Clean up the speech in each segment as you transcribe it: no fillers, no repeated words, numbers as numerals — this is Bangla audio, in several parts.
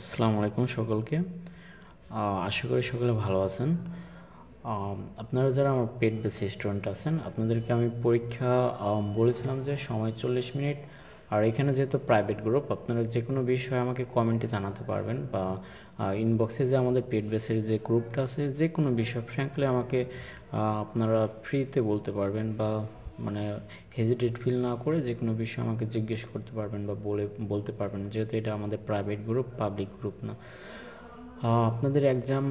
আসসালামু আলাইকুম সকলকে। আশা করি সকলে ভালো আছেন। আপনারা যারা আমার পেড বেস স্টুডেন্ট আছেন, আপনাদেরকে আমি পরীক্ষা বলেছিলাম যে সময় 40 মিনিট। আর এখানে যেহেতু প্রাইভেট গ্রুপ, আপনারা যে কোনো বিষয়ে আমাকে কমেন্টে জানাতে পারবেন বা ইনবক্সে যে আমাদের পেড বেসের যে গ্রুপটা আছে, যে কোনো বিষয় ফ্র্যাঙ্কলি আমাকে আপনারা ফ্রিতে বলতে পারবেন বা মানে হেজিটেট ফিল না করে যে কোনো বিষয় আমাকে জিজ্ঞেস করতে পারবেন বা বলতে পারবেন, যেহেতু এটা আমাদের প্রাইভেট গ্রুপ, পাবলিক গ্রুপ না। আপনাদের এক্সাম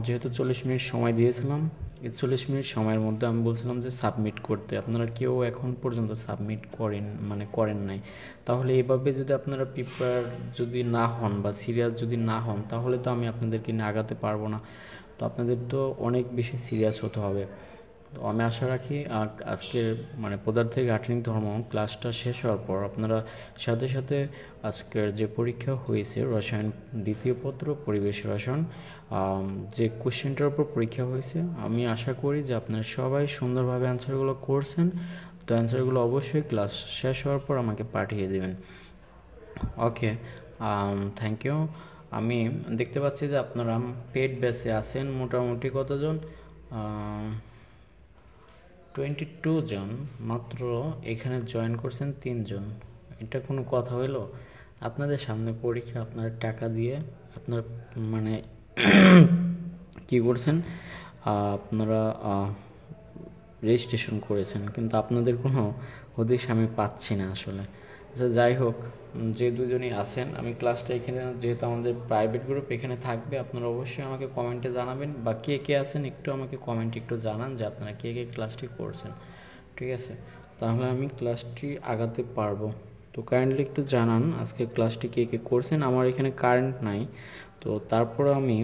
যেহেতু 40 মিনিট সময় দিয়েছিলাম, এই 40 মিনিট সময়ের মধ্যে আমি বলছিলাম যে সাবমিট করতে, আপনারা কেউ এখন পর্যন্ত সাবমিট করেন নাই। তাহলে এইভাবে যদি আপনারা প্রিপেয়ার যদি না হন বা সিরিয়াস যদি না হন, তাহলে তো আমি আপনাদেরকে নিয়ে আগাতে পারবো না। তো আপনাদের তো অনেক বেশি সিরিয়াস হতে হবে। তো আমি আশা রাখি আজকের পদার্থের গাঠনিক ধর্ম ক্লাসটা শেষ হওয়ার পর আপনারা সাথে সাথে আজকের যে পরীক্ষা হয়েছে রসায়ন দ্বিতীয় পত্র পরিবেশ রসায়ন, যে কোশ্চেনটার উপর পরীক্ষা হয়েছে, আমি আশা করি যে আপনারা সবাই সুন্দরভাবে অ্যান্সারগুলো করছেন। তো অ্যান্সারগুলো অবশ্যই ক্লাস শেষ হওয়ার পর আমাকে পাঠিয়ে দেবেন। ওকে, থ্যাংক ইউ। আমি দেখতে পাচ্ছি যে আপনারা পেড বেসে আছেন মোটামুটি কতজন, 22 জন। মাত্র এখানে জয়েন করছেন 3 জন। এটা কোনো কথা হইলো? আপনাদের সামনে পরীক্ষা, আপনারা টাকা দিয়ে আপনার মানে কি করছেন, আপনারা রেজিস্ট্রেশন করেছেন, কিন্তু আপনাদের কোনো হদিশ আমি পাচ্ছি না আসলে। আচ্ছা, যাই হোক, যে দুজনই আছেন, আমি ক্লাসটা এখানে, যেহেতু আমাদের প্রাইভেট গ্রুপ এখানে থাকবে, আপনারা অবশ্যই আমাকে কমেন্টে জানাবেন বা কে কে আছেন একটু আমাকে কমেন্টে একটু জানান যে আপনারা কে কে ক্লাসটি করছেন। ঠিক আছে, তাহলে আমি ক্লাসটি আগাতে পারবো। তো কাইন্ডলি একটু জানান আজকে ক্লাসটি কে কে করছেন। আমার এখানে কারেন্ট নাই, তো তারপরে আমি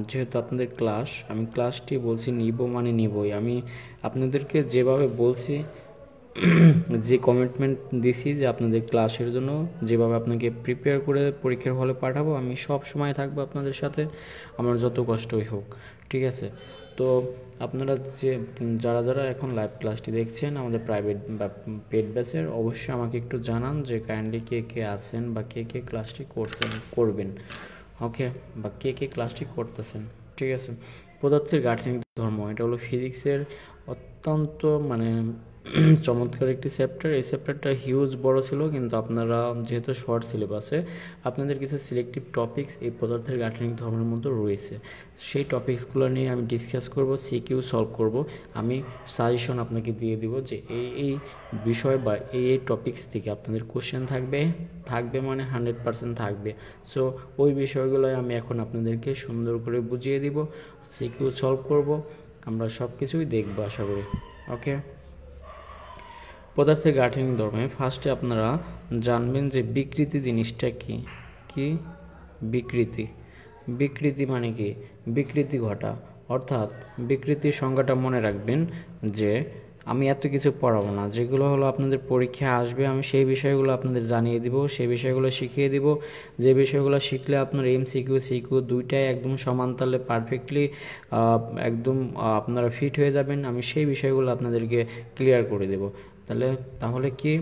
যেহেতু আপনাদের ক্লাস, আমি ক্লাসটি বলছি নিব মানে নিবই। আমি আপনাদেরকে যেভাবে বলছি, যে কমিটমেন্ট দিছি যে আপনাদের ক্লাসের জন্য যেভাবে আপনাকে প্রিপেয়ার করে পরীক্ষার হলে পাঠাবো, আমি সব সময় থাকবো আপনাদের সাথে, আমার যত কষ্টই হোক। ঠিক আছে, তো আপনারা যারা যারা এখন লাইভ ক্লাসটি দেখছেন আমাদের প্রাইভেট বা পেড ব্যাচের, অবশ্যই আমাকে একটু জানান যে কাইন্ডলি কে কে আছেন বা কে কে ক্লাসটি করবেন। ওকে, বা কে কে ক্লাসটি করতেছেন। ঠিক আছে, পদার্থের গাঠনিক ধর্ম, এটা হলো ফিজিক্সের অত্যন্ত চমৎকার একটি চ্যাপ্টার। এই চ্যাপ্টারটা হিউজ বড় ছিল, কিন্তু আপনারা যেহেতু শর্ট সিলেবাসে, আপনাদের কিছু সিলেক্টিভ টপিকস এই পদার্থের গাঠনিক ধর্মের মধ্যে রয়েছে। সেই টপিকসগুলো নিয়ে আমি ডিসকাস করব, সিকিউ সলভ করব। আমি সাজেশন আপনাকে দিয়ে দিব যে এই বিষয় বা এই টপিকস থেকে আপনাদের কোশ্চেন থাকবে মানে 100% থাকবে। সো ওই বিষয়গুলোই আমি এখন আপনাদেরকে সুন্দর করে বুঝিয়ে দিব, সিকিউ সলভ করব, আমরা সব কিছুই দেখবো আশা করি। ওকে, পদার্থের গাঠনিক ধর্মে ফার্স্টে আপনারা জানবেন যে বিকৃতি জিনিসটা কি। কি বিকৃতি? বিকৃতি মানে কি? বিকৃতি ঘটা, অর্থাৎ বিকৃতির সংজ্ঞাটা মনে রাখবেন যে আমি এত কিছু পড়াবো না, যেগুলো হলো আপনাদের পরীক্ষায় আসবে আমি সেই বিষয়গুলো আপনাদের জানিয়ে দিব, সেই বিষয়গুলো শিখিয়ে দিব। যে বিষয়গুলো শিখলে আপনার এমসিকিউ সিকিউ দুইটাই একদম সমান তালে পারফেক্টলি একদম আপনারা ফিট হয়ে যাবেন, আমি সেই বিষয়গুলো আপনাদেরকে ক্লিয়ার করে দেব। তাহলে কি?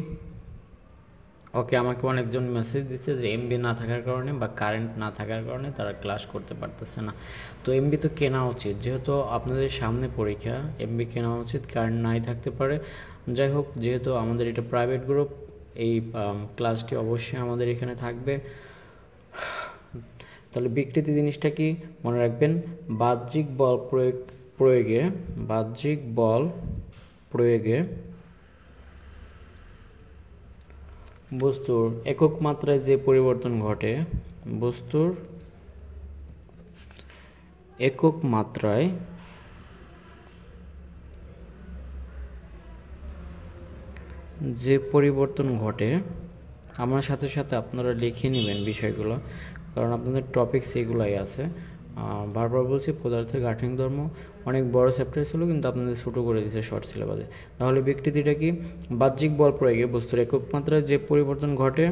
ওকে, আমাকে অনেকজন মেসেজ দিচ্ছে যে এমবি না থাকার কারণে বা কারেন্ট না থাকার কারণে তারা ক্লাস করতে পারতেছে না। তো এমবি তো কেনা উচিত, যেহেতু আপনাদের সামনে পরীক্ষা, এমবি কেনা উচিত, কারেন্ট নাই থাকতে পারে। যাই হোক, যেহেতু আমাদের এটা প্রাইভেট গ্রুপ, এই ক্লাসটি অবশ্যই আমাদের এখানে থাকবে। তাহলে বিকৃতি জিনিসটা কি মনে রাখবেন? বাহ্যিক বল প্রয়োগে বস্তুর একক মাত্রায় যে পরিবর্তন ঘটে, বস্তুর একক মাত্রায় যে পরিবর্তন ঘটে, আমার সাথে সাথে আপনারা লিখে নেবেন বিষয়গুলো, কারণ আপনাদের টপিকস এগুলাই আছে। বারবার বলছি, পদার্থের গাঠনিক ধর্ম অনেক বড় চ্যাপ্টার ছিল, কিন্তু আপনাদের ছোটো করে দিয়েছে শর্ট সিলেবাসে। তাহলে বিকৃতিটা কি? বাহ্যিক বল প্রয়োগে বস্তুর একক মাত্রায় যে পরিবর্তন ঘটে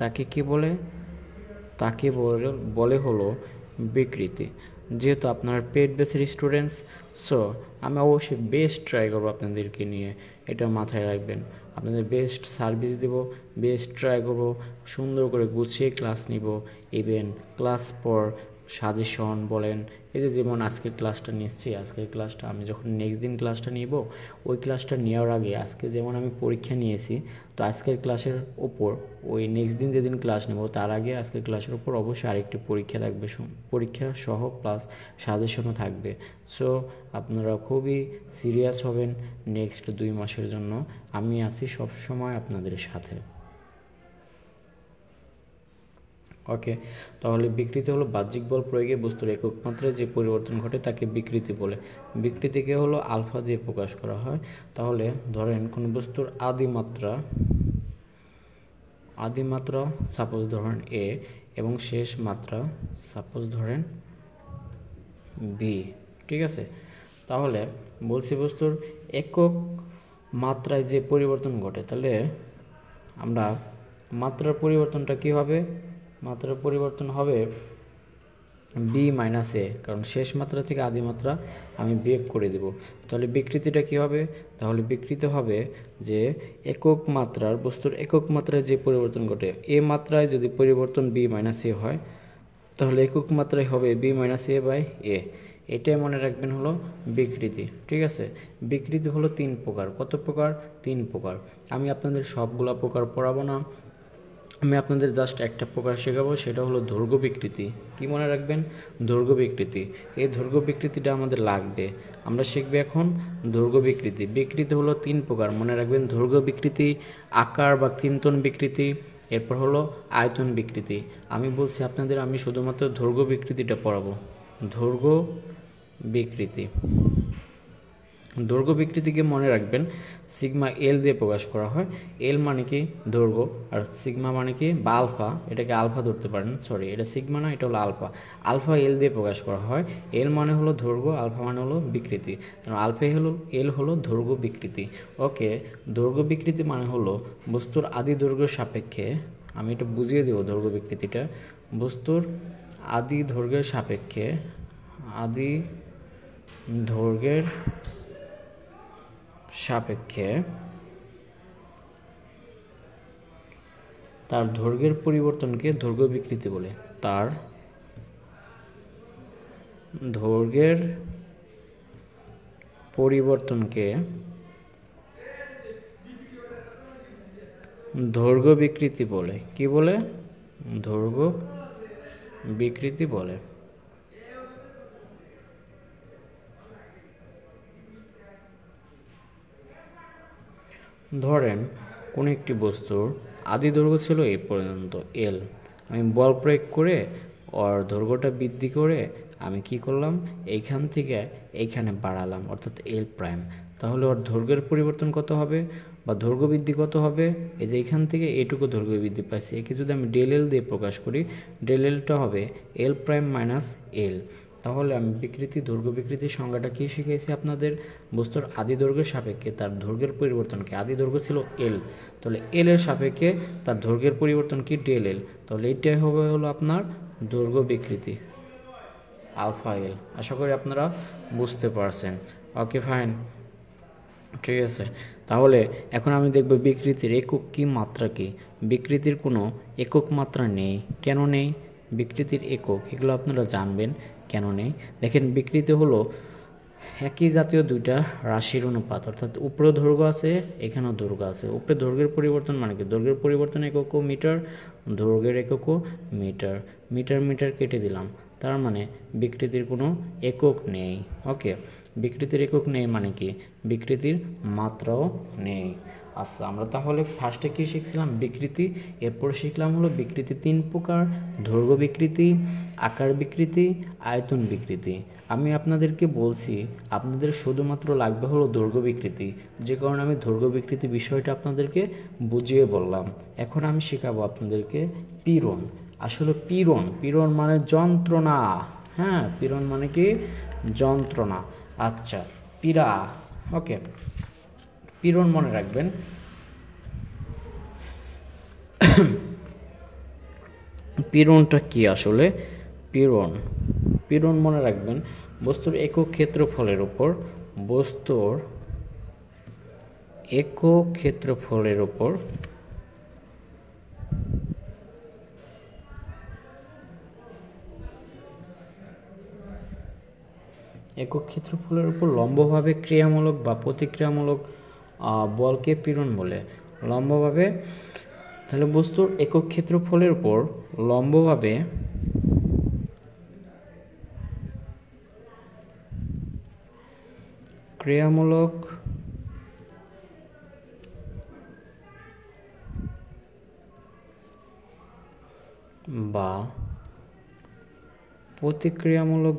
তাকে কি বলে? তাকে বলে হলো বিকৃতি। যেহেতু আপনার পেড বেসের স্টুডেন্টস, সো আমি অবশ্যই বেস্ট ট্রাই করবো আপনাদেরকে নিয়ে, এটা মাথায় রাখবেন। আপনাদের বেস্ট সার্ভিস দেব, বেস্ট ট্রাই করব, সুন্দর করে গুছিয়ে ক্লাস নিব। ইভেন ক্লাস পর সাজেশন বলেন, এই যে যেমন আজকের ক্লাসটা নিচ্ছি, আজকের ক্লাসটা আমি যখন নেক্সট দিন ক্লাসটা নিব, ওই ক্লাসটা নেওয়ার আগে আজকে যেমন আমি পরীক্ষা নিয়েছি, তো আজকের ক্লাসের ওপর ওই নেক্সট দিন যেদিন ক্লাস নেব তার আগে আজকের ক্লাসের ওপর অবশ্যই আরেকটি পরীক্ষা থাকবে, পরীক্ষা সহ প্লাস সাজেশনও থাকবে। সো আপনারা খুবই সিরিয়াস হবেন নেক্সট 2 মাসের জন্য। আমি আছি সবসময় আপনাদের সাথে। ওকে, তাহলে বিকৃতি হলো বাহ্যিক বল প্রয়োগে বস্তুর একক মাত্রায় যে পরিবর্তন ঘটে তাকে বিকৃতি বলে। বিকৃতিকে হলো আলফা দিয়ে প্রকাশ করা হয়। তাহলে ধরেন কোনো বস্তুর আদি মাত্রা সাপোজ ধরেন এ এবং শেষ মাত্রা সাপোজ ধরেন বি, ঠিক আছে। তাহলে বলছি বস্তুর একক মাত্রায় যে পরিবর্তন ঘটে, তাহলে আমরা মাত্রার পরিবর্তনটা কি হবে? মাত্রার পরিবর্তন হবে বি মাইনাস এ, কারণ শেষ মাত্রা থেকে আদি মাত্রা আমি বিয়োগ করে দেব। তাহলে বিকৃতিটা কি হবে? তাহলে বিকৃতি হবে যে একক মাত্রার বস্তুর একক মাত্রায় যে পরিবর্তন ঘটে, এ মাত্রায় যদি পরিবর্তন বি মাইনাস এ হয়, তাহলে একক মাত্রায় হবে বি মাইনাস এ বাই এ। এটাই মনে রাখবেন হলো বিকৃতি, ঠিক আছে। বিকৃতি হলো 3 প্রকার। কত প্রকার? 3 প্রকার। আমি আপনাদের সবগুলা প্রকার পড়াবো না, আমি আপনাদের জাস্ট একটা প্রকার শেখাবো, সেটা হলো দৈর্ঘ্য বিকৃতি। কি মনে রাখবেন? দৈর্ঘ্য বিকৃতি। এই দৈর্ঘ্য বিকৃতিটা আমাদের লাগবে। আমরা শিখবো এখন দৈর্ঘ্য বিকৃতি। বিকৃতি হলো 3 প্রকার, মনে রাখবেন। দৈর্ঘ্য বিকৃতি, আকার বা কৃন্তন বিকৃতি, এরপর হলো আয়তন বিকৃতি। আমি বলছি আপনাদের, আমি শুধুমাত্র দৈর্ঘ্য বিকৃতিটা পড়াবো। দৈর্ঘ্য বিকৃতি, দৈর্ঘ্য বিকৃতিকে মনে রাখবেন সিগমা এল দিয়ে প্রকাশ করা হয়। এল মানে কি? দৈর্ঘ্য, আর সিগমা মানে কি? বা আলফা, এটাকে আলফা ধরতে পারেন, সরি এটা সিগমা না, এটা হলো আলফা। আলফা এল দিয়ে প্রকাশ করা হয়। এল মানে হলো দৈর্ঘ্য, আলফা মানে হলো বিকৃতি। আলফা হলো এল হলো দৈর্ঘ্য বিকৃতি। ওকে, দৈর্ঘ্য বিকৃতি মানে হলো বস্তুর আদি দৈর্ঘ্যের সাপেক্ষে, আমি এটা বুঝিয়ে দেবো দৈর্ঘ্য বিকৃতিটা। বস্তুর আদি দৈর্ঘ্যের সাপেক্ষে, আদি দৈর্ঘ্যের সাপেক্ষে তার দৈর্ঘ্যের পরিবর্তনকে দৈর্ঘ্য বিকৃতি বলে। তার দৈর্ঘ্যের পরিবর্তনকে দৈর্ঘ্য বিকৃতি বলে। কি বলে? দৈর্ঘ্য বিকৃতি বলে। ধরেন কোন একটি বস্তুর আদি দৈর্ঘ্য ছিল এই পর্যন্ত এল, আমি বল প্রয়োগ করে ওর দৈর্ঘ্যটা বৃদ্ধি করে আমি কি করলাম? এইখান থেকে এইখানে বাড়ালাম, অর্থাৎ এল প্রাইম। তাহলে ওর দৈর্ঘ্যের পরিবর্তন কত হবে বা দৈর্ঘ্য বৃদ্ধি কত হবে? এই যে এইখান থেকে এইটুকু দৈর্ঘ্য বৃদ্ধি পাইছে, একে যদি আমি ডেল এল দিয়ে প্রকাশ করি, ডেল এলটা হবে এল প্রাইম মাইনাস এল। তাহলে আমি বিকৃতি, দৈর্ঘ্য বিকৃতির সংজ্ঞাটা কি শিখেছি আপনাদের? বস্তুর আদি দৈর্ঘ্যের সাপেক্ষে তার দৈর্ঘ্যের পরিবর্তনকে, আদি দৈর্ঘ্য ছিল এল, তাহলে এল এর সাপেক্ষে তার দৈর্ঘ্যের পরিবর্তন কি? Del L. তাহলে এইটাই হবে হলো আপনার দৈর্ঘ্য বিকৃতি, আলফা এল। আশা করি আপনারা বুঝতে পারছেন। ওকে ফাইন, ঠিক আছে। তাহলে এখন আমি দেখব বিকৃতির একক কি, মাত্রা কি। বিকৃতির কোনো একক মাত্রা নেই। কেন নেই? বিকৃতির একক, এগুলো আপনারা জানবেন কেন নেই। দেখেন, বিকৃতি হলো একই জাতীয় দুইটা রাশির অনুপাত, অর্থাৎ উপরে দৈর্ঘ্য আছে, এখানেও দৈর্ঘ্য আছে। উপরে দৈর্ঘ্যের পরিবর্তন মানে কি? দৈর্ঘ্যের পরিবর্তন এককও মিটার, দৈর্ঘ্যের এককও মিটার। মিটার মিটার কেটে দিলাম, তার মানে বিকৃতির কোনো একক নেই। ওকে, বিকৃতির একক নেই মানে কি? বিকৃতির মাত্রাও নেই। আচ্ছা, আমরা তাহলে ফার্স্টে কি শিখছিলাম? বিকৃতি। এরপর শিখলাম হলো বিকৃতি 3 প্রকার: দৈর্ঘ্য বিকৃতি, আকার বিকৃতি, আয়তন বিকৃতি। আমি আপনাদেরকে বলছি আপনাদের শুধুমাত্র লাগবে হলো দৈর্ঘ্য বিকৃতি, যে কারণে আমি দৈর্ঘ্য বিকৃতি বিষয়টা আপনাদেরকে বুঝিয়ে বললাম। এখন আমি শেখাবো আপনাদেরকে পীড়ন। আসলে পীড়ন মানে যন্ত্রণা। হ্যাঁ, পীড়ন মানে কি? যন্ত্রণা। আচ্ছা, পীড়া। ওকে, পীড়ন মনে রাখবেন পীড়নটা কি আসলে? পীড়ন মনে রাখবেন বস্তুর একক ক্ষেত্রফলের উপর বস্তুর একক ক্ষেত্রফলের উপর লম্বভাবে ক্রিয়ামূলক বা প্রতিক্রিয়ামূলক বলকে পীড়ন বলে। লম্বভাবে, তাহলে বস্তুর একক ক্ষেত্রফলের উপর লম্বভাবে ক্রিয়ামূলক বা প্রতিক্রিয়ামূলক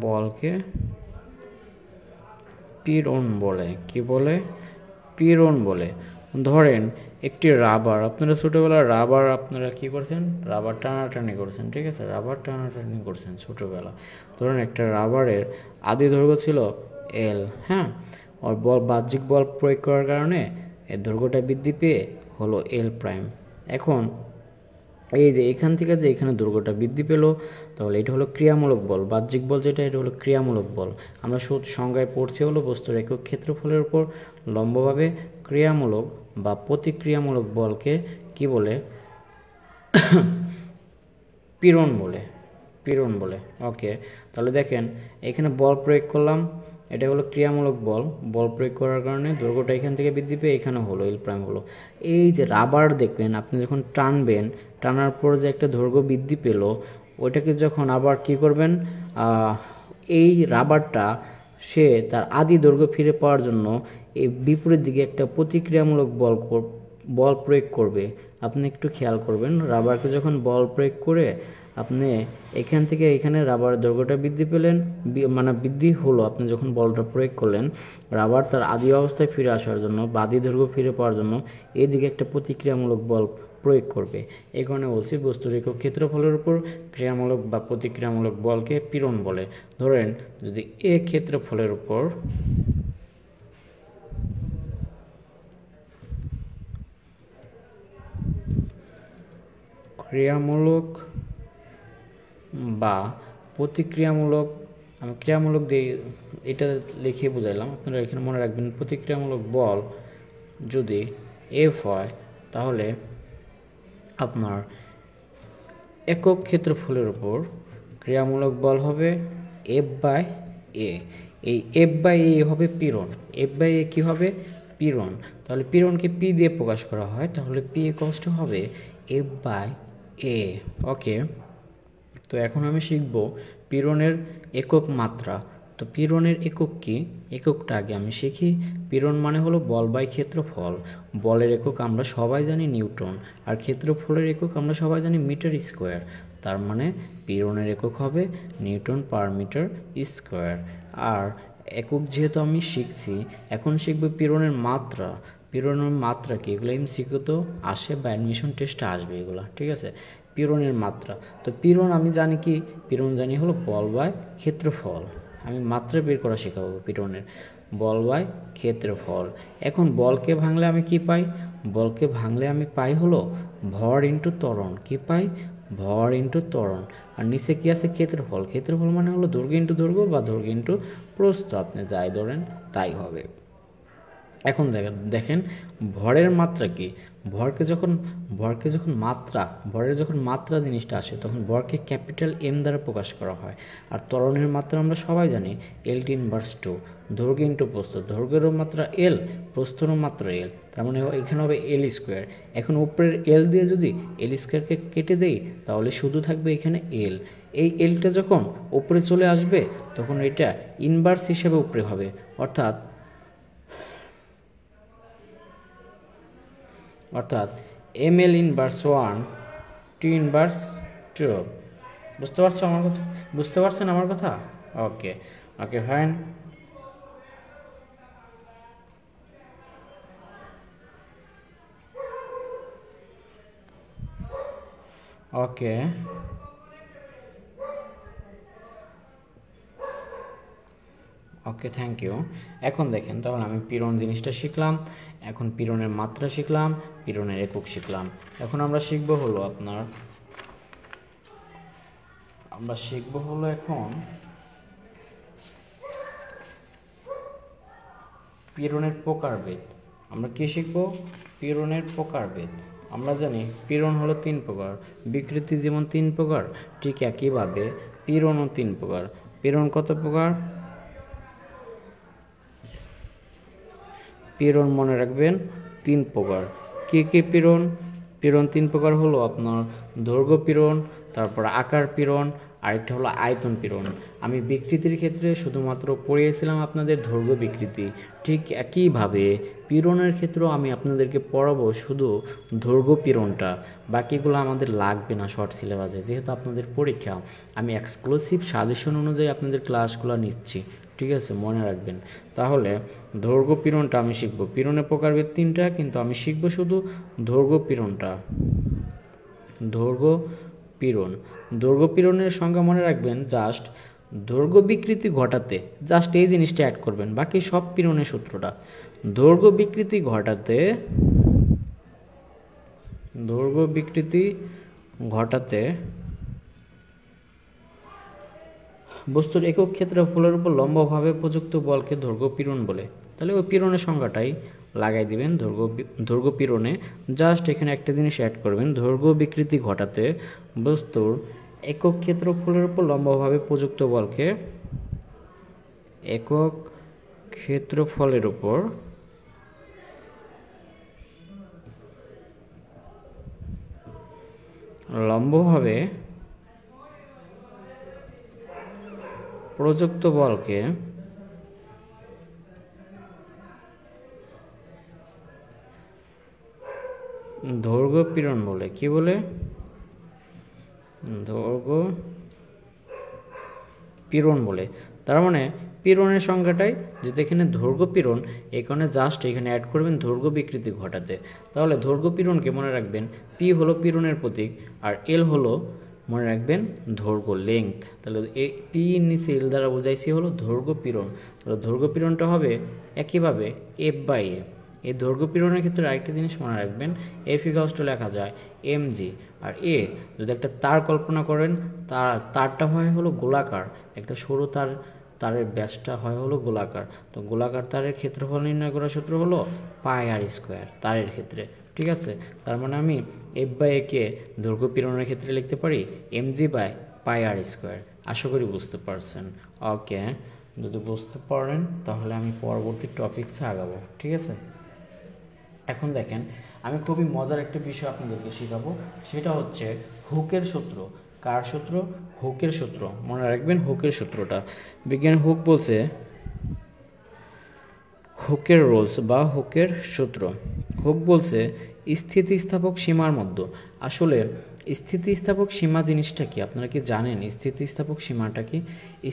বলকে পীড়ন বলে। কি বলে? পীড়ন বলে। ধরেন একটি রাবার, আপনারা ছোটবেলায় রাবার আপনারা কি করছেন? রাবার টানাটানি করছেন, ঠিক আছে? রাবার টানাটানি করছেন ছোটবেলা। ধরেন একটা রাবারের আদি দৈর্ঘ্য ছিল এল, হ্যাঁ, আর বাহ্যিক বল প্রয়োগ করার কারণে এর দৈর্ঘ্যটা বৃদ্ধি পেয়ে হলো এল প্রাইম। এখন এই যে এখান থেকে যে এখানে দৈর্ঘ্যটা বৃদ্ধি পেল, তাহলে এটা হলো ক্রিয়ামূলক বল। বাহ্যিক বল যেটা, এটা হলো ক্রিয়ামূলক বল। আমরা সংজ্ঞায় পড়ছি হলো বস্তুর একক ক্ষেত্রফলের উপর লম্বভাবে ক্রিয়ামূলক বা প্রতিক্রিয়ামূলক বলকে কি বলে? পীড়ন বলে। পীড়ন বলে। ওকে, তাহলে দেখেন এখানে বল প্রয়োগ করলাম, এটা হলো ক্রিয়ামূলক বল। বল প্রয়োগ করার কারণে দৈর্ঘ্যটা এখান থেকে বৃদ্ধি পেয়ে এখানে হলো এল প্রাইম হলো। এই যে রাবার দেখবেন আপনি যখন টানবেন, টানার পর যে একটা দৈর্ঘ্য বৃদ্ধি পেল, ওইটাকে যখন আবার কি করবেন, এই রাবারটা সে তার আদি দৈর্ঘ্য ফিরে পাওয়ার জন্য এই বিপরীত দিকে একটা প্রতিক্রিয়ামূলক বল প্রয়োগ করবে। আপনি একটু খেয়াল করবেন, রাবারকে যখন বল প্রয়োগ করে আপনি এখান থেকে এখানে রাবারের দৈর্ঘ্যটা বৃদ্ধি পেলেন, মানে বৃদ্ধি হলো, আপনি যখন বলটা প্রয়োগ করলেন, রাবার তার আদি অবস্থায় ফিরে আসার জন্য বা আদি দৈর্ঘ্য ফিরে পাওয়ার জন্য এদিকে একটা প্রতিক্রিয়ামূলক বল প্রয়োগ করবে। এই কারণে বলছি বস্তুর একক ক্ষেত্রফলের উপর ক্রিয়ামূলক বা প্রতিক্রিয়ামূলক বলকে পীড়ন বলে। ধরেন যদি এ ক্ষেত্রফলের উপর ক্রিয়ামূলক বা প্রতিক্রিয়ামূলক, আমি ক্রিয়ামূলক দিয়ে এটা লিখে বুঝাইলাম, আপনারা এখানে মনে রাখবেন প্রতিক্রিয়ামূলক বল যদি এফ হয়, তাহলে আপনার একক ক্ষেত্রফলের উপর ক্রিয়ামূলক বল হবে এফ বাই এ। এই এফ বাই এ হবে পীড়ন। এফ বাই এ কী হবে? পীড়ন। তাহলে পীড়নকে পি দিয়ে প্রকাশ করা হয়, তাহলে পি কষ্ট হবে এফ বাই এ। ওকে, তো এখন আমি শিখব পীড়নের একক মাত্রা। তো পীড়নের একক কি? এককটা আগে আমি শিখি। পীড়ন মানে হলো বল বাই ক্ষেত্রফল। বলের একক আমরা সবাই জানি নিউটন, আর ক্ষেত্রফলের একক আমরা সবাই জানি মিটার স্কোয়ার। তার মানে পীড়নের একক হবে নিউটন পার মিটার স্কোয়ার। আর একক যেহেতু আমি শিখছি, এখন শিখব পীড়নের মাত্রা। পীড়নের মাত্রা কি? এগুলো এমসিকিউতে আসে বা অ্যাডমিশন টেস্টে আসবে এগুলো, ঠিক আছে? পীড়নের মাত্রা, তো পীড়ন আমি জানি কি? পীড়ন জানি হলো বল বাই ক্ষেত্রফল। আমি মাত্রা বের করা শেখাবো পীড়নের, বল বাই ক্ষেত্রফল। এখন বলকে ভাঙলে আমি কি পাই? বলকে ভাঙলে আমি পাই হলো ভর ইন্টু ত্বরণ। কি পাই? ভর ইন্টু ত্বরণ। আর নিচে কি আছে? ক্ষেত্রফল। ক্ষেত্রফল মানে হলো দৈর্ঘ্য ইন্টু দৈর্ঘ্য বা দৈর্ঘ্য ইন্টু প্রস্থ, আপনি যাই ধরেন তাই হবে। এখন দেখেন ভরের মাত্রা কি? ভরের যখন মাত্রা জিনিসটা আসে, তখন ভরকে ক্যাপিটাল এম দ্বারা প্রকাশ করা হয়। আর ত্বরণের মাত্রা আমরা সবাই জানি এল ইনভার্স 2, দৈর্ঘ্য ইন্টু প্রস্থ। দৈর্ঘ্যেরও মাত্রা এল, প্রস্থেরও মাত্রা এল, তার মানে এখানে হবে এল স্কোয়ার। এখন উপরের এল দিয়ে যদি এল স্কোয়ারকে কেটে দেই, তাহলে শুধু থাকবে এখানে এল। এই এলটা যখন উপরে চলে আসবে, তখন এটা ইনভার্স হিসেবে উপরে হবে, অর্থাৎ M L inverse 1 T inverse 2। বুঝতে পারছেন আমার কথা? Okay fine. Okay, thank you. এখন দেখেন, তাহলে আমি পীড়ন জিনিসটা শিখলাম, এখন পীড়নের মাত্রা শিখলাম, পীড়নের একক শিখলাম। এখন আমরা শিখব হলো আপনার আমরা শিখব হলো এখন পীড়নের প্রকারভেদ। আমরা কি শিখব? পীড়নের প্রকারভেদ। আমরা জানি পীড়ন হলো 3 প্রকার, বিকৃতি যেমন 3 প্রকার, ঠিক একইভাবে পীড়নও 3 প্রকার। পীড়ন কত প্রকার? পীড়ন মনে রাখবেন 3 প্রকার। কি কি পীড়ন? পীড়ন 3 প্রকার হলো আপনার দৈর্ঘ্য পীড়ন, তারপর আকার পীড়ন, আরেকটা হলো আয়তন পীড়ন। আমি বিকৃতির ক্ষেত্রে শুধুমাত্র পড়িয়েছিলাম আপনাদের দৈর্ঘ্য বিকৃতি, ঠিক একইভাবে পীড়নের ক্ষেত্রেও আমি আপনাদেরকে পড়াবো শুধু দৈর্ঘ্য পীড়নটা। বাকিগুলো আমাদের লাগবে না শর্ট সিলেবাসে, যেহেতু আপনাদের পরীক্ষা। আমি এক্সক্লুসিভ সাজেশন অনুযায়ী আপনাদের ক্লাসগুলো নিচ্ছি, ঠিক আছে? মনে রাখবেন। তাহলে দৈর্ঘ্য পীড়নটা আমি শিখব। পীড়নের প্রকারভেদ 3টা, কিন্তু আমি শিখব শুধু দৈর্ঘ্য পীড়নটা। দৈর্ঘ্য পীড়ন। দৈর্ঘ্য পীড়নের সংজ্ঞা মনে রাখবেন, জাস্ট দৈর্ঘ্য বিকৃতি ঘটাতে, জাস্ট এই জিনিসটা অ্যাড করবেন, বাকি সব পীড়নের সূত্রটা। দৈর্ঘ্য বিকৃতি ঘটাতে, দৈর্ঘ্য বিকৃতি ঘটাতে বস্তুর একক ক্ষেত্রফলের উপর লম্বভাবে প্রযুক্ত বলকে দৈর্ঘ্য পীড়ন বলে। তাহলে ওই পীড়নের সংজ্ঞাটাই লাগাই দিবেন দৈর্ঘ্য পীড়নে। জাস্ট এখানে একটা জিনিস অ্যাড করবেন, দৈর্ঘ্য বিকৃতি ঘটাতে বস্তুর একক ক্ষেত্রফলের উপর লম্বভাবে প্রযুক্ত বলকে, একক ক্ষেত্রফলের উপর লম্বভাবে প্রযুক্ত বলকে দৈর্ঘ্য পীড়ন বলে। কি বলে? দৈর্ঘ্য পীড়ন বলে। তার মানে পীড়নের সংখ্যাটাই, যেহেতু এখানে দৈর্ঘ্য পীড়ন, এখানে জাস্ট এখানে অ্যাড করবেন দৈর্ঘ্য বিকৃতি ঘটাতে। তাহলে দৈর্ঘ্য পীড়নকে মনে রাখবেন, পি হলো পীড়নের প্রতীক, আর এল হলো মনে রাখবেন দৈর্ঘ্য, লেংথ। তাহলে এই পি নিচে এল দ্বারা বোঝাইছি হলো দৈর্ঘ্য পীড়ন। তাহলে দৈর্ঘ্য পীড়নটা হবে একইভাবে এফ বাই এ। এই দৈর্ঘ্য পীড়নের ক্ষেত্রে আরেকটা জিনিস মনে রাখবেন, এফ ইকুয়ালস টু লেখা যায় এম জি, আর এ যদি একটা তার কল্পনা করেন, তারটা হয় হলো গোলাকার, একটা সরু তারের ব্যাসটা হয় হলো গোলাকার। তো গোলাকার তারের ক্ষেত্রফল নির্ণয় করার সূত্র হলো পাই আর স্কোয়ার তারের ক্ষেত্রে, ঠিক আছে? তার মানে আমি এফ বাই এ কে দৈর্ঘ্য পীড়নের ক্ষেত্রে লিখতে পারি M G by pi R square. আশা করি বুঝতে পারছেন। ওকে, যদি বুঝতে পারেন তাহলে আমি পরবর্তী টপিকসে আগাবো, ঠিক আছে? এখন দেখেন, আমি খুবই মজার একটা বিষয় আপনাদেরকে শেখাবো, সেটা হচ্ছে হুকের সূত্র। কার সূত্র? হুকের সূত্র। মনে রাখবেন হুকের সূত্রটা। বিজ্ঞানী হুক বলছে হুকের রুলস বা হুকের সূত্র। হুক বলছে স্থিতিস্থাপক সীমার মধ্যে। আসলে স্থিতিস্থাপক সীমা জিনিসটা কি আপনারা কি জানেন? স্থিতিস্থাপক সীমাটা কি?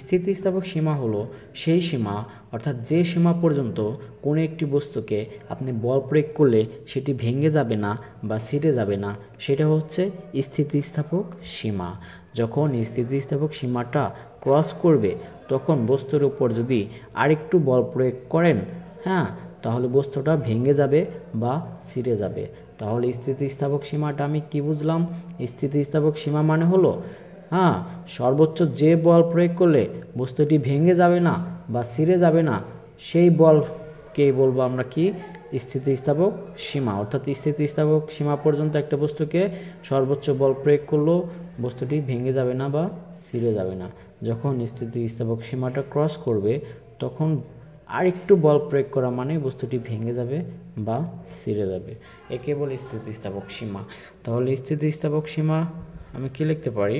স্থিতিস্থাপক সীমা হলো সেই সীমা, অর্থাৎ যে সীমা পর্যন্ত কোনো একটি বস্তুকে আপনি বল প্রয়োগ করলে সেটি ভেঙে যাবে না বা ছিঁড়ে যাবে না, সেটা হচ্ছে স্থিতিস্থাপক সীমা। যখন স্থিতিস্থাপক সীমাটা ক্রস করবে, তখন বস্তুর উপর যদি আরেকটু বল প্রয়োগ করেন, হ্যাঁ, তাহলে বস্তুটা ভেঙে যাবে বা ছিঁড়ে যাবে। তাহলে স্থিতিস্থাপক সীমাটা আমি কি বুঝলাম? স্থিতিস্থাপক সীমা মানে হলো, হ্যাঁ, সর্বোচ্চ যে বল প্রয়োগ করলে বস্তুটি ভেঙে যাবে না বা ছিঁড়ে যাবে না, সেই বলকেই বলবো আমরা কি? স্থিতিস্থাপক সীমা। অর্থাৎ স্থিতিস্থাপক সীমা পর্যন্ত একটা বস্তুকে সর্বোচ্চ বল প্রয়োগ করলেও বস্তুটি ভেঙে যাবে না বা ছিঁড়ে যাবে না। যখন স্থিতিস্থাপক সীমাটা ক্রস করবে, তখন আরেকটু বল প্রয়োগ করা মানে বস্তুটি ভেঙে যাবে বা ছিঁড়ে যাবে। একে বলে স্থিতিস্থাপক সীমা। তাহলে স্থিতিস্থাপক সীমা আমি কি লিখতে পারি?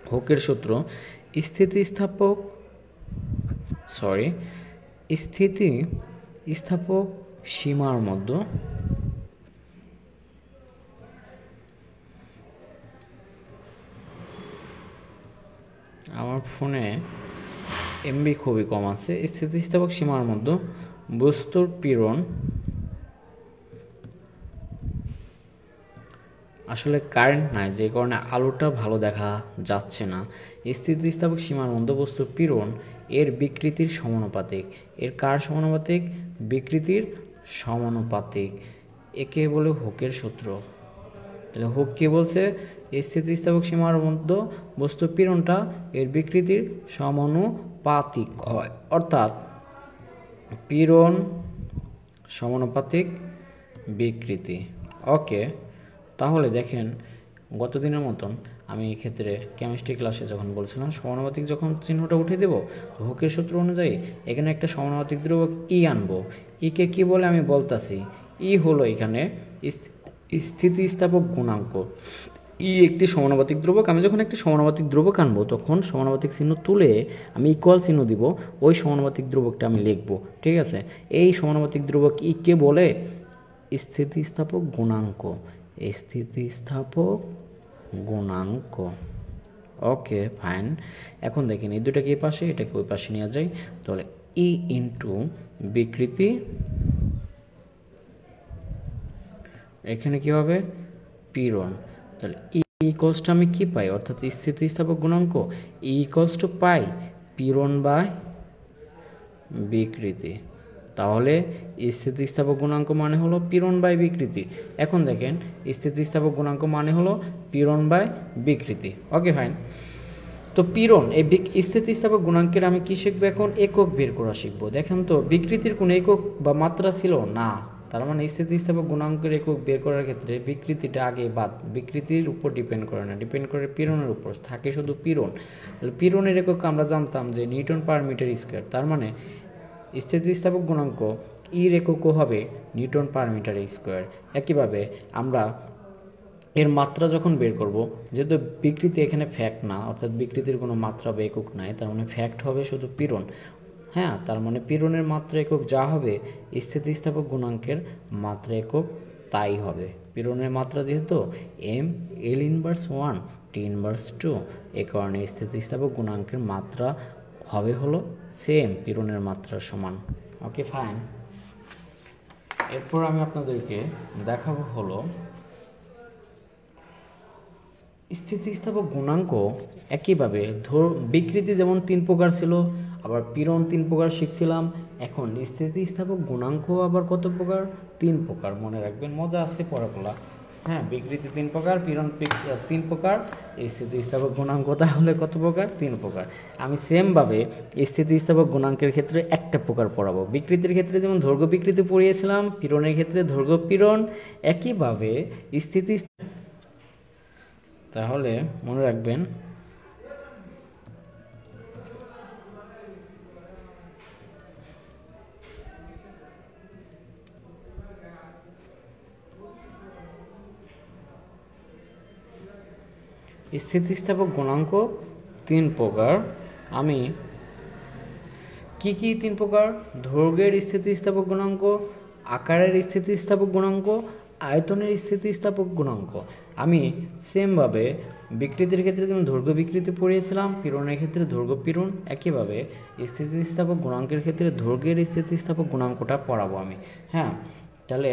হুকের সূত্র স্থিতিস্থাপক সীমার মধ্যে আমার ফোনে এমবি খুবই কম আছে। স্থিতিস্থাপক সীমার মধ্যে বস্তুর পীড়ন, আসলে কারেন্ট নাই যে কারণে আলোটা ভালো দেখা যাচ্ছে না। স্থিতিস্থাপক সীমার মধ্যে বস্তুর পীড়ন এর বিকৃতির সমানুপাতিক। এর কার সমানুপাতিক? বিকৃতির সমানুপাতিক। একে বলে হুকের সূত্র। তাহলে হুক কি বলছে? স্থিতিস্থাপক সীমার মধ্যে বস্তু পীড়নটা এর বিকৃতির সমানুপাতিক হয়, অর্থাৎ পীড়ন সমানুপাতিক বিকৃতি। ওকে, তাহলে দেখেন গত দিনের মতন আমি এই ক্ষেত্রে কেমিস্ট্রি ক্লাসে যখন বলছিলাম সমানুপাতিক যখন চিহ্নটা উঠে দেব, হুকের সূত্র অনুযায়ী এখানে একটা সমানুপাতিক ধ্রুবক ই আনবো। ইকে কি বলে আমি বলতাছি, ই হলো এখানে স্থিতিস্থাপক গুণাঙ্ক। ই একটি সমানুপাতিক ধ্রুবক। আমি যখন একটি সমানুপাতিক ধ্রুবক আনবো তখন সমানুপাতিক চিহ্ন তুলে আমি ইকুয়াল চিহ্ন দিব, ওই সমানুপাতিক ধ্রুবকটা আমি লিখবো। ঠিক আছে, এই সমানুপাতিক ধ্রুবক ই কে বলে স্থিতিস্থাপক গুণাঙ্ক। স্থিতিস্থাপক গুণাঙ্ক। Okay fine. এখন দেখেন এই দুটাকে এই পাশে, এটাকে ওই পাশে নিয়ে যাই, তাহলে ই ইন্টু বিকৃতি, এখানে কি হবে পীড়ন। তাহলে ই ইকুয়ালসটা আমি কি পাই, অর্থাৎ স্থিতিস্থাপক গুণাঙ্ক ই ইকুয়ালস টু পাই পীড়ন বাই বিকৃতি। তাহলে স্থিতিস্থাপক গুণাঙ্ক মানে হলো পীড়ন বাই বিকৃতি। এখন দেখেন স্থিতিস্থাপক গুণাঙ্ক মানে হলো পীড়ন বাই বিকৃতি। Okay fine. তো পীড়ন এই স্থিতিস্থাপক গুণাঙ্কের আমি কি শিখবো এখন, একক বের করা শিখবো। দেখেন তো বিকৃতির কোনো একক বা মাত্রা ছিল না, তার মানে স্থিতিস্থাপক গুণাঙ্কের একক বের করার ক্ষেত্রে বিকৃতিটা আগে বাদ, বিকৃতির উপর ডিপেন্ড করে না, ডিপেন্ড করে পীড়নের উপর, থাকে শুধু পীড়ন। তাহলে পীড়নের একক আমরা জানতাম যে নিউটন পার মিটার স্কোয়ার, তার মানে স্থিতিস্থাপক গুণাঙ্ক ইর এককও হবে নিউটন পার মিটার স্কোয়ার। একইভাবে আমরা এর মাত্রা যখন বের করব, যেহেতু বিকৃতি এখানে ফ্যাক্ট না, অর্থাৎ বিকৃতির কোনো মাত্রা বা একক নাই, তার মানে ফ্যাক্ট হবে শুধু পীড়ন। হ্যাঁ, তার মানে পীড়নের মাত্রা একক যা হবে স্থিতিস্থাপক গুণাঙ্কের মাত্রা একক তাই হবে। পীড়নের মাত্রা যেহেতু M L inverse 1 T inverse 2, এ কারণে স্থিতিস্থাপক গুণাঙ্কের মাত্রা হবে হলো সেম পীড়নের মাত্রার সমান। Okay fine. এরপর আমি আপনাদেরকে দেখাবো হলো স্থিতিস্থাপক গুণাঙ্ক। একইভাবে বিকৃতি যেমন 3 প্রকার ছিল, আবার পীড়ন 3 প্রকার শিখছিলাম, এখন স্থিতিস্থাপক গুণাঙ্ক আবার কত প্রকার, 3 প্রকার। মনে রাখবেন, মজা আছে পড়াগুলা। হ্যাঁ, বিকৃতি 3 প্রকার, পীড়ন 3 প্রকার, স্থিতিস্থাপক গুণাঙ্ক তাহলে কত প্রকার, 3 প্রকার। আমি সেমভাবে স্থিতিস্থাপক গুণাঙ্কের ক্ষেত্রে একটা প্রকার পড়াবো। বিকৃতির ক্ষেত্রে যেমন দৈর্ঘ্য বিকৃতি পড়িয়েছিলাম, পীড়নের ক্ষেত্রে দৈর্ঘ্য পীড়ন, একইভাবে স্থিতি। তাহলে মনে রাখবেন স্থিতিস্থাপক গুণাঙ্ক 3 প্রকার। আমি কি 3 প্রকার, দৈর্ঘ্যের স্থিতিস্থাপক গুণাঙ্ক, আকারের স্থিতিস্থাপক গুণাঙ্ক, আয়তনের স্থিতিস্থাপক গুণাঙ্ক। আমি সেমভাবে বিকৃতির ক্ষেত্রে যেমন দৈর্ঘ্য বিকৃতি পড়িয়েছিলাম, পীড়নের ক্ষেত্রে দৈর্ঘ্য পীড়ন, একইভাবে স্থিতিস্থাপক গুণাঙ্কের ক্ষেত্রে দৈর্ঘ্যের স্থিতিস্থাপক গুণাঙ্কটা পড়াবো আমি। হ্যাঁ, তাহলে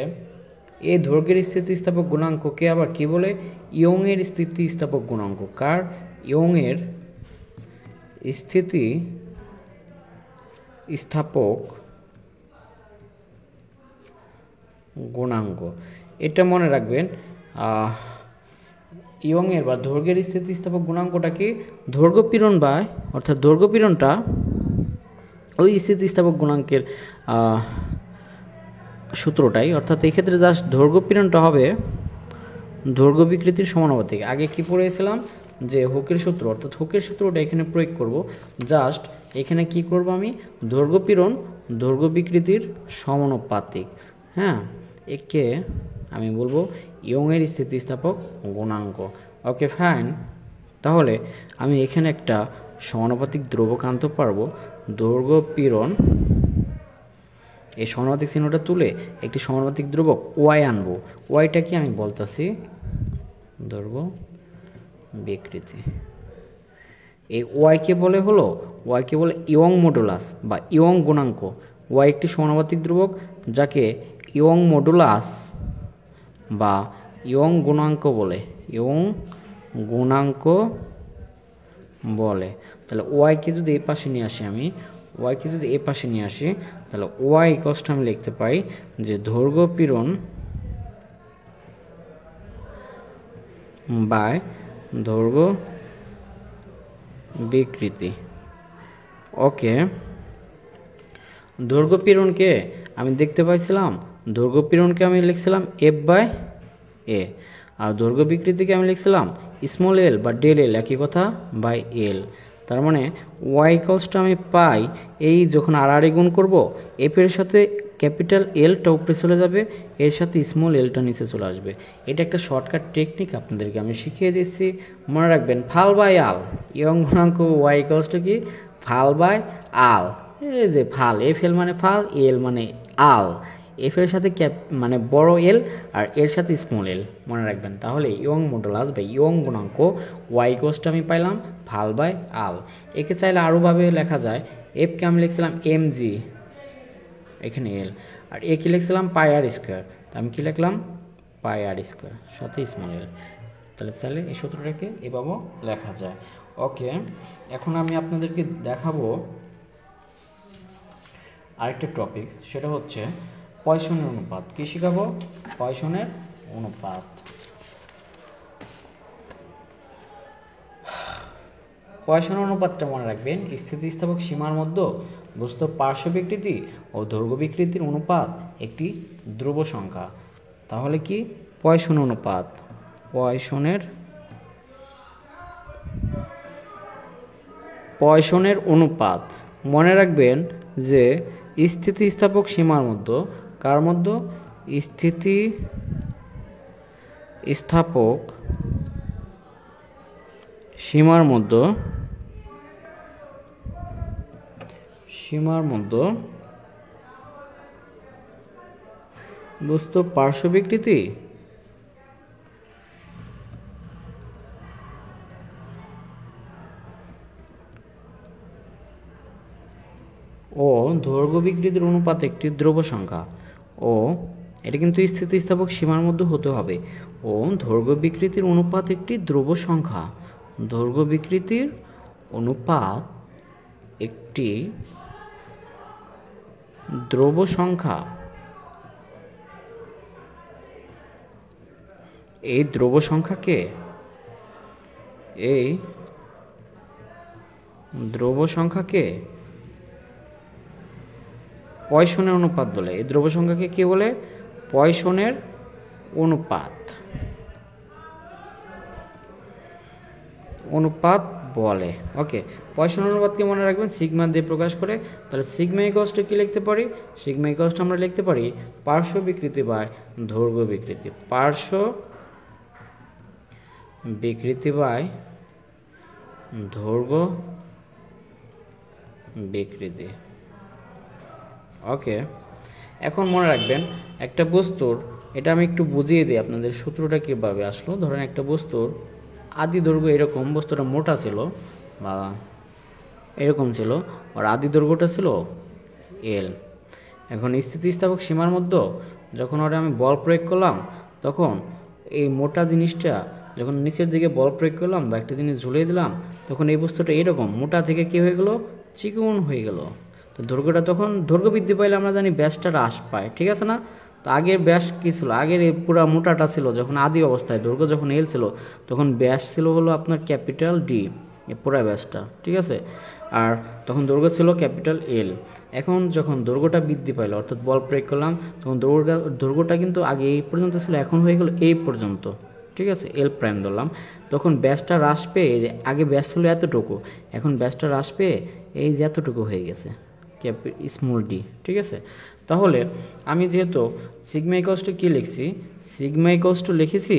এই দৈর্ঘ্যের স্থিতিস্থাপক গুণাঙ্ককে আবার কি বলে, ইয়ংয়ের স্থিতিস্থাপক গুণাঙ্ক। কার, ইয়ংয়ের স্থিতিস্থাপক গুণাঙ্ক। এটা মনে রাখবেন, ইয়ংয়ের বা দৈর্ঘ্যের স্থিতিস্থাপক গুণাঙ্কটা কি, দৈর্ঘ্য পীড়ন বাই, অর্থাৎ দৈর্ঘ্য পীড়নটা ওই স্থিতিস্থাপক গুণাঙ্কের সূত্রটাই, অর্থাৎ এই ক্ষেত্রে জাস্ট দৈর্ঘ্য পীড়নটা হবে দৈর্ঘ্য বিকৃতির সমানুপাতিক। আগে কি পড়েছিলাম যে হুকের সূত্র, অর্থাৎ হুকের সূত্রটা এখানে প্রয়োগ করব। জাস্ট এখানে কি করব আমি, দৈর্ঘ্য পীড়ন দৈর্ঘ্য বিকৃতির সমানুপাতিক। হ্যাঁ, একে আমি বলবো ইয়ংয়ের স্থিতিস্থাপক গুণাঙ্ক। Okay fine. তাহলে আমি এখানে একটা সমানুপাতিক ধ্রুবক আনতে পারবো, দৈর্ঘ্য পীড়ন, এই সমানুপাতিক চিহ্নটা তুলে একটি সমানুপাতিক ধ্রুবক ওয়াই আনবো। ওয়াইটা কি আমি বলতেছি দৈর্ঘ্য বিকৃতি। এই ওয়াইকে বলে হলো, ওয়াইকে বলে ইয়ং মডুলাস বা ইয়ং গুণাঙ্ক। ওয়াই একটি সমানুপাতিক ধ্রুবক যাকে ইয়ং মডুলাস বা ইয়ং গুণাঙ্ক বলে, ইয়ং গুণাঙ্ক বলে। তাহলে ওয়াইকে যদি এই পাশে নিয়ে আসি, আমি ওয়াইকে যদি এই পাশে নিয়ে আসি, তাহলে ওয়াই ইকুয়ালস আমি লিখতে পাই যে দৈর্ঘ্য পীড়ন বাই দৈর্ঘ্য বিকৃতি। ওকে, দৈর্ঘ্য পীড়নকে আমি দেখতে পাইছিলাম, দৈর্ঘ্য পীড়নকে আমি লিখছিলাম F/A, আর দৈর্ঘ্য বিকৃতিকে আমি লিখছিলাম স্মল এল বা ডেল এল, একই কথা, বাই এল। তার মানে ওয়াই ইকুয়ালসটা আমি পাই, এই যখন আড়াআড়ি গুণ করব এফ এর সাথে ক্যাপিটাল এলটা উপরে চলে যাবে, এর সাথে স্মল এলটা নিচে চলে আসবে। এটা একটা শর্টকাট টেকনিক আপনাদেরকে আমি শিখিয়ে দিচ্ছি, মনে রাখবেন। ফাল বাই আল, ইয়ং গুণাঙ্ক ওয়াই ইকুয়ালসটা কি, ফাল বাই আল। এই যে ফাল, এফ এল মানে ফাল, এল মানে আল, এফ এর সাথে মানে বড় এল আর এর সাথে স্মল এল, মনে রাখবেন। তাহলে ইয়ং মডুলাস বা ইয়ং গুণাঙ্ক ওয়াই ইকুয়ালসটা আমি পাইলাম ফাল বাই আল। একে চাইলে আরোভাবে লেখা যায়, এফকে আমি লিখছিলাম এম জি, এখানে এল, আর এ কি লিখছিলাম পাই আর স্কোয়ার, আমি কি লিখলাম পাই আর স্কোয়ার সাথে স্মল এল। তাহলে চাইলে এই সূত্রটাকে এভাবেও লেখা যায়। ওকে, এখন আমি আপনাদেরকে দেখাবো আরেকটা টপিক, সেটা হচ্ছে পয়সনের অনুপাত। কি শিখাবো? পয়সনের অনুপাত। পয়সনের অনুপাতটা মনে রাখবেন, স্থিতিস্থাপক সীমার মধ্যে বস্তুর পার্শ্ব বিকৃতি ও দৈর্ঘ্য বিকৃতির অনুপাত একটি ধ্রুব সংখ্যা। তাহলে কি পয়সন অনুপাত, পয়সনের অনুপাত মনে রাখবেন যে স্থিতিস্থাপক সীমার মধ্যে, কার মধ্যে, স্থিতিস্থাপক সীমার মধ্যে বস্তু পার্শ্ব বিকৃতি ও দৈর্ঘ্য বিকৃতির অনুপাত একটি ধ্রুব সংখ্যা। ও এটা কিন্তু স্থিতিস্থাপক সীমার মধ্যে হতে হবে। ও দৈর্ঘ্য বিকৃতির অনুপাত একটি ধ্রুব সংখ্যা, দৈর্ঘ্য বিকৃতির অনুপাত একটি ধ্রুব সংখ্যা। এই ধ্রুব সংখ্যাকে পয়সনের অনুপাত বলে। এই ধ্রুব সংখ্যাকে কি বলে? পয়সনের অনুপাত বলে। ওকে, পয়সনের অনুপাতকে মনে রাখবেন সিগমা দিয়ে প্রকাশ করে। তাহলে সিগমা ইকুয়ালসটা কি লিখতে পারি? সিগমা ইকুয়ালসটা আমরা লিখতে পারি পার্শ্ব বিকৃতি বাই দৈর্ঘ্য বিকৃতি, পার্শ্ব বিকৃতি বাই দৈর্ঘ্য বিকৃতি। ওকে, এখন মনে রাখবেন একটা বস্তুর, এটা আমি একটু বুঝিয়ে দিই আপনাদের সূত্রটা কীভাবে আসলো। ধরেন একটা বস্তুর আদি দৈর্ঘ্য এরকম, বস্তুটা মোটা ছিল বা এরকম ছিল, আর আদি দৈর্ঘ্যটা ছিল এল। এখন স্থিতিস্থাপক সীমার মধ্যে যখন ওটা আমি বল প্রয়োগ করলাম, তখন এই মোটা জিনিসটা যখন নিচের দিকে বল প্রয়োগ করলাম বা একটা জিনিস ঝুলিয়ে দিলাম, তখন এই বস্তুটা এরকম মোটা থেকে কী হয়ে গেল? চিকন হয়ে গেল। তো দৈর্ঘ্যটা তখন দৈর্ঘ্য বৃদ্ধি পাইলে আমরা জানি ব্যাসটা হ্রাস পায়, ঠিক আছে না? তো আগের ব্যাস কী ছিল? আগের এই পুরো মোটাটা ছিল যখন আদি অবস্থায়, দৈর্ঘ্য যখন এল ছিল, তখন ব্যাস ছিল হলো আপনার ক্যাপিটাল ডি, এই পুরো ব্যাসটা, ঠিক আছে? আর তখন দৈর্ঘ্য ছিল ক্যাপিটাল এল। এখন যখন দৈর্ঘ্যটা বৃদ্ধি পাইল, অর্থাৎ বল প্রয়োগ করলাম, তখন দৈর্ঘ্যটা কিন্তু আগে এই পর্যন্ত ছিল, এখন হয়ে গেল এই পর্যন্ত, ঠিক আছে? এল প্রাইম ধরলাম। তখন ব্যাসটা হ্রাস পেয়ে, আগে ব্যাস ছিল এতটুকু, এখন ব্যাসটা হ্রাস পেয়ে এই যে এতটুকু হয়ে গেছে, স্মল ডি, ঠিক আছে? তাহলে আমি যেহেতু সিগমা ইকুয়ালস টু কী লিখছি? সিগমা ইকুয়ালস টু লিখেছি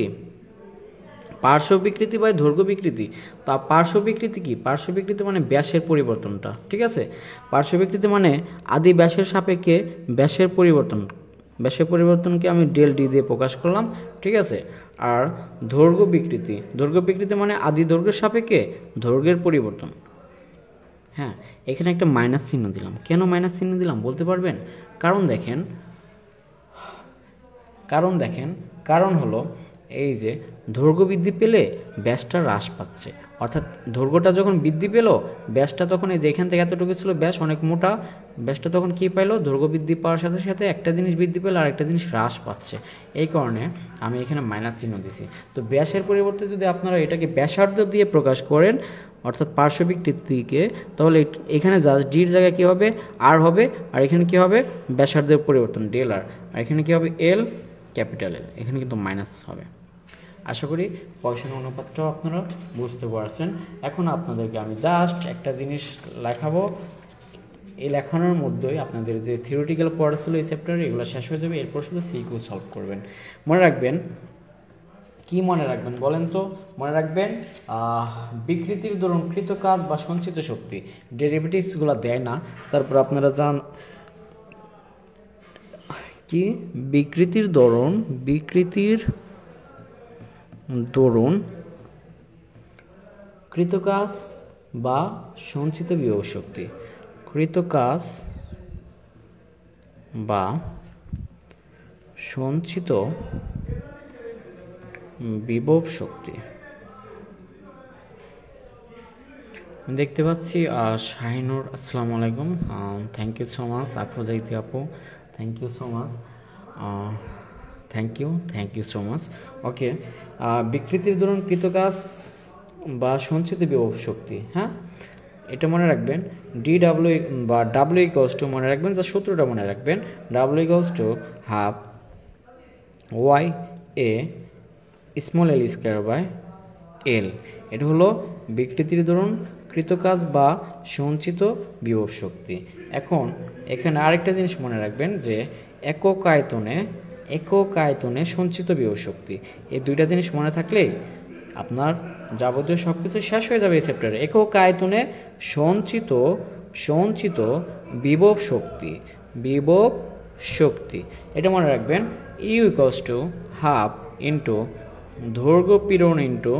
পার্শ্ব বিকৃতি বাই দৈর্ঘ্য বিকৃতি। তা পার্শ্ব বিকৃতি কি? পার্শ্ব বিকৃতি মানে ব্যাসের পরিবর্তনটা, ঠিক আছে? পার্শ্ব বিকৃতি মানে আদি ব্যাসের সাপেক্ষে ব্যাসের পরিবর্তনকে আমি ডেল ডি দিয়ে প্রকাশ করলাম, ঠিক আছে? আর দৈর্ঘ্য বিকৃতি মানে আদি দৈর্ঘ্যের সাপেক্ষে দৈর্ঘ্যের পরিবর্তন। হ্যাঁ, এখানে একটা মাইনাস চিহ্ন দিলাম। কেন মাইনাস চিহ্ন দিলাম বলতে পারবেন? কারণ হলো এই যে দৈর্ঘ্য বৃদ্ধি পেলে ব্যাসটা হ্রাস পাচ্ছে, অর্থাৎ দৈর্ঘ্যটা যখন বৃদ্ধি পেল ব্যাসটা তখন এই যে এখান থেকে এতটুকু ছিল ব্যাস অনেক মোটা, ব্যাসটা তখন কী পাইলো, দৈর্ঘ্য বৃদ্ধি পাওয়ার সাথে সাথে একটা জিনিস বৃদ্ধি পেলে আর একটা জিনিস হ্রাস পাচ্ছে, এই কারণে আমি এখানে মাইনাস চিহ্ন দিছি। তো ব্যাসের পরিবর্তে যদি আপনারা এটাকে ব্যাসার্ধ দিয়ে প্রকাশ করেন অর্থাৎ পার্শ্ব বিকৃতিকে, তাহলে এখানে জাস্ট ডির জায়গায় কী হবে আর হবে, আর এখানে কী হবে ব্যাসার্ধের পরিবর্তন ডেল আর এখানে কী হবে এল ক্যাপিটাল এল, এখানে কিন্তু মাইনাস হবে। আশা করি পয়সন অনুপাতটাও আপনারা বুঝতে পারছেন। এখন আপনাদেরকে আমি জাস্ট একটা জিনিস লেখাবো, এই লেখানোর মধ্যেই আপনাদের যে থিওরিটিক্যাল পড়া ছিল এই চ্যাপ্টারে এগুলো শেষ হয়ে যাবে, এরপর শুধু সিকিউ সলভ করবেন। মনে রাখবেন, কি মনে রাখবেন বলেন তো? মনে রাখবেন বিকৃতির দরুন কৃত কাজ বা সঞ্চিত শক্তি, ডেরিভেটিভসগুলো দেয় না, তারপর আপনারা জান কি বিকৃতির দরুন কৃত কাজ বা সঞ্চিত বিভব শক্তি, কৃত কাজ বা সঞ্চিত বিভব শক্তি। দেখতে পাচ্ছি শাহিনুর, আসসালামু আলাইকুম, thank you so much. Afroza Iti আপু, thank you so much, thank you so much. Okay, বিকৃতির দরুন কৃত কাজ বা সঞ্চিত বিভব শক্তি, হ্যাঁ এটা মনে রাখবেন। ডি ডাব্লিউ বা ডাব্লিউ ইকুয়ালস টু মনে রাখবেন, যা সূত্রটা মনে রাখবেন, W equals to half Y A small L square by L. এটা হলো বিকৃতির দরুন কৃত কাজ বা সঞ্চিত বিভব শক্তি। এখন এখানে আরেকটা জিনিস মনে রাখবেন যে একক আয়তনে সঞ্চিত বিভব শক্তি, এই দুইটা জিনিস মনে থাকলেই আপনার যাবতীয় সব কিছু শেষ হয়ে যাবে এই চ্যাপ্টারে। একক আয়তনে সঞ্চিত বিভব শক্তি, এটা মনে রাখবেন। U equals to half into দৈর্ঘ্য পীড়ন ইন্টু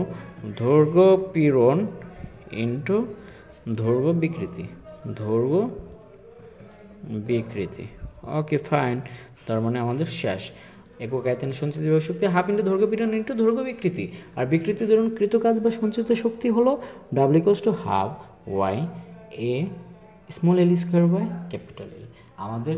দৈর্ঘ্য বিকৃতি। ওকে ফাইন, তার মানে আমাদের শেষ। একক আয়তনে সঞ্চিত বিভব শক্তি হাফ ইন্টু দৈর্ঘ্য পীড়ন ইন্টু দৈর্ঘ্য বিকৃতি, আর বিকৃতি ধরুন কৃত কাজ বা সঞ্চিত শক্তি হলো W equals to half Y A small L square by capital L. আমাদের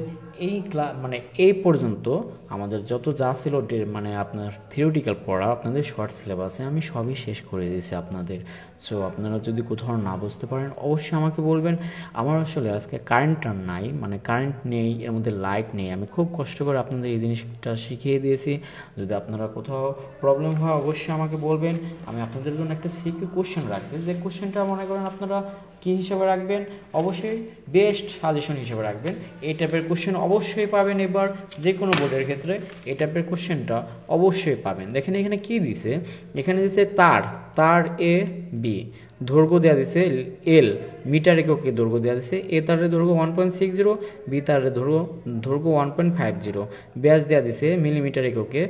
এই পর্যন্ত আমাদের যত যা ছিল মানে আপনার থিওরিটিক্যাল পড়া আপনাদের শর্ট সিলেবাসে আমি সবই শেষ করে দিয়েছি আপনাদের। সো আপনারা যদি কোথাও না বুঝতে পারেন অবশ্যই আমাকে বলবেন। আমার আসলে আজকে কারেন্টটা নাই, মানে কারেন্ট নেই, এর মধ্যে লাইট নেই, আমি খুব কষ্ট করে আপনাদের এই জিনিসটা শিখিয়ে দিয়েছি। যদি আপনারা কোথাও প্রবলেম হয় অবশ্যই আমাকে বলবেন। আমি আপনাদের জন্য একটা সিকিউ কোশ্চেন রাখছি, যে কোশ্চেনটা মনে করেন আপনারা কী হিসাবে রাখবেন, অবশ্যই বেস্ট সাজেশন হিসেবে রাখবেন। এই টাইপের কোশ্চেন অবশ্যই পাবেন, এবার যে কোনো বোর্ডের ক্ষেত্রে এই টাইপের কোশ্চেনটা অবশ্যই পাবেন। দেখেন এখানে কি দিছে, এখানে দিছে তার এ বি, দৈর্ঘ্য দেওয়া দিছে এল, মিটার এককে দৈর্ঘ্য দেওয়া দিছে, এ তারের দৈর্ঘ্য 1.60, বি তারের দৈর্ঘ্য 1.50, ব্যাস দেওয়া দিছে মিলিমিটার এককে,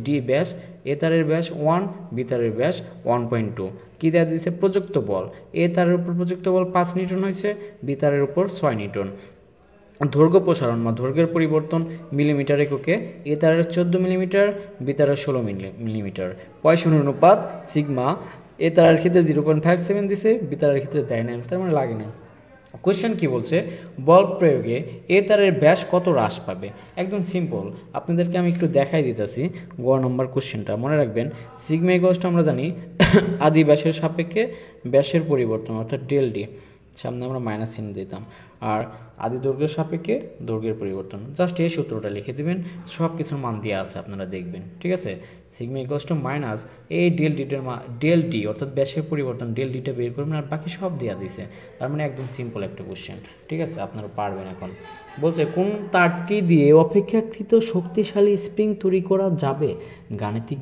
ডি ব্যাস, এ তারের ব্যাস 1, বি তারের ব্যাস 1.2। কী দেওয়া দিয়েছে প্রযুক্ত বল, এ তারের উপর প্রযুক্ত বল 5 নিউটন হয়েছে, বি তারের উপর 6 নিউটন। দৈর্ঘ্য প্রসারণ বা দৈর্ঘ্যের পরিবর্তন মিলিমিটার এককে, এ তারের 14 মিলিমিটার, বি তারের 16 মিলিমিটার। পয়সন অনুপাত সিগমা, এ তারের ক্ষেত্রে 0.57 দিছে, বি তারের ক্ষেত্রে দেয় না, তার মানে লাগে না। কোশ্চেন কি বলছে, বল প্রয়োগে এ তারের ব্যাস কত হ্রাস পাবে। একদম সিম্পল, আপনাদেরকে আমি একটু দেখাই দিতেছি। গ নম্বর কোশ্চেনটা মনে রাখবেন, সিগমা ইকুয়ালস আমরা জানি আদি ব্যাসের সাপেক্ষে ব্যাসের পরিবর্তন অর্থাৎ ডেল ডি, সামনে আমরা মাইনাস চিহ্ন দিতাম, আর আদি দৈর্ঘ্যের সাপেক্ষে দৈর্ঘ্যের পরিবর্তন। জাস্ট এই সূত্রটা লিখে দিবেন, সব কিছুর মান দেওয়া আছে আপনারা দেখবেন, ঠিক আছে। সিগমা ইকুয়ালস টু মাইনাস এই ডেল ডি অর্থাৎ ব্যাসের পরিবর্তন, ডেল ডিটা বের করবেন, আর বাকি সব দেওয়া দিয়েছে। তার মানে একদম সিম্পল একটা কোশ্চেন, ঠিক আছে, আপনারা পারবেন। এখন বলছে কোন তারটি দিয়ে অপেক্ষাকৃত শক্তিশালী স্প্রিং তৈরি করা যাবে, গাণিতিক